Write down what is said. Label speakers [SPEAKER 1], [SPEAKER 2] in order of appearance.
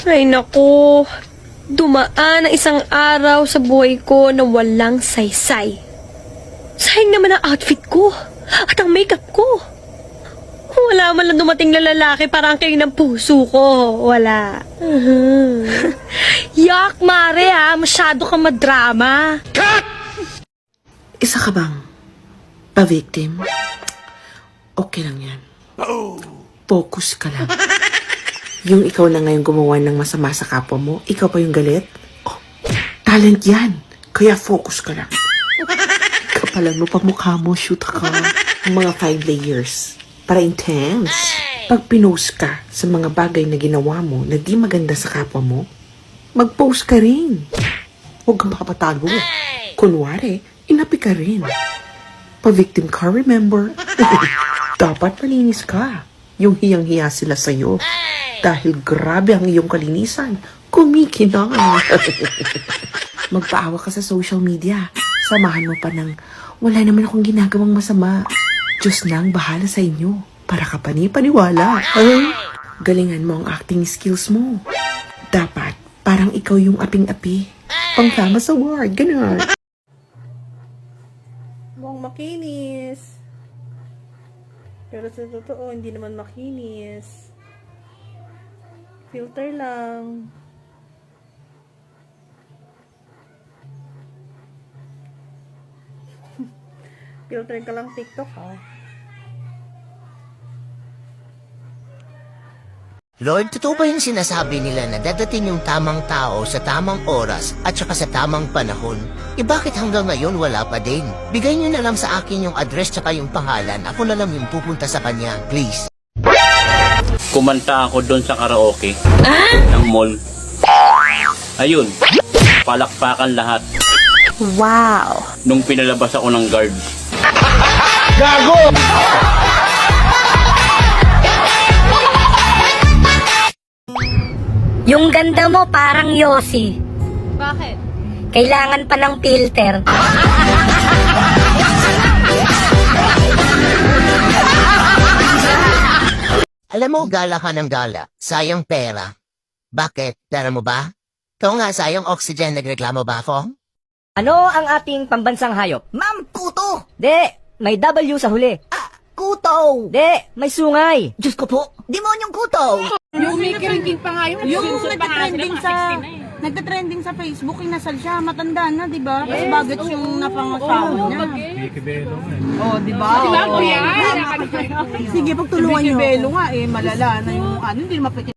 [SPEAKER 1] Ay naku, dumaan ang isang araw sa buhay ko na walang saysay. Sayang naman ang outfit ko at ang makeup ko. Wala man lang dumating na lalaki para ang kayo ng puso ko. Wala. Yak, Mare ha, masyado ka madrama.
[SPEAKER 2] Isa ka bang pa-victim? Okay lang yan. Focus ka lang. Yung ikaw na ngayon gumawa ng masama sa kapwa mo, ikaw pa yung galit? Oh, talent yan. Kaya focus ka lang. Kapalan mo pa mukha mo, shoot ka. Ang mga 5 layers. Para intense. Pag pinost ka sa mga bagay na ginawa mo na di maganda sa kapwa mo, mag-post ka rin. Huwag kang makapatago. Kunwari, inapi ka rin. Pa-victim ka, remember? Dapat malinis ka. Yung hiyang-hiya sila sa'yo. Dahil grabe ang iyong kalinisan. Kumikinang. Magpaawa ka sa social media. Samahan mo pa ng, wala naman akong ginagawang masama. Diyos na ang bahala sa inyo. Para ka pani-paniwala. Galingan mo ang acting skills mo. Dapat, parang ikaw yung aping-api. Pangtama sa ward, gano'n.
[SPEAKER 3] Mukhang makinis. Pero sa totoo, hindi naman makinis. Filter lang. Filter ka lang TikTok, ha?
[SPEAKER 4] Lord, totoo ba yung sinasabi nila na dadating yung tamang tao sa tamang oras at saka sa tamang panahon? Eh bakit hanggang ngayon wala pa din? Bigay niyo na lang sa akin yung address tsaka yung pangalan. Ako na lang yung pupunta sa kanya, please.
[SPEAKER 5] Kumanta ako doon sa karaoke ng mall. Ayun, palakpakan lahat.
[SPEAKER 1] Wow.
[SPEAKER 5] Nung pinalabas ako ng guard.
[SPEAKER 6] Yung ganda mo parang Yossi.
[SPEAKER 1] Bakit?
[SPEAKER 6] Kailangan pa ng filter.
[SPEAKER 4] Alam mo, gala ka ng gala. Sayang pera. Bakit? Pera mo ba? Ito nga, sayang oxygen. Nagreklamo ba ako?
[SPEAKER 7] Ano ang ating pambansang hayop?
[SPEAKER 4] Ma'am, kuto!
[SPEAKER 7] De, may W sa huli.
[SPEAKER 4] Kuto!
[SPEAKER 7] De, may sungay.
[SPEAKER 4] Diyos ko po, demonyong kuto!
[SPEAKER 3] Yung nagtatrending sa Facebook, inasal siya, matanda na, di ba? Yes. Bagat yung napangasawa niya. Oh, di ba? Sige, pagtulungan niyo. Belo nga, malala na yung hindi mapikit.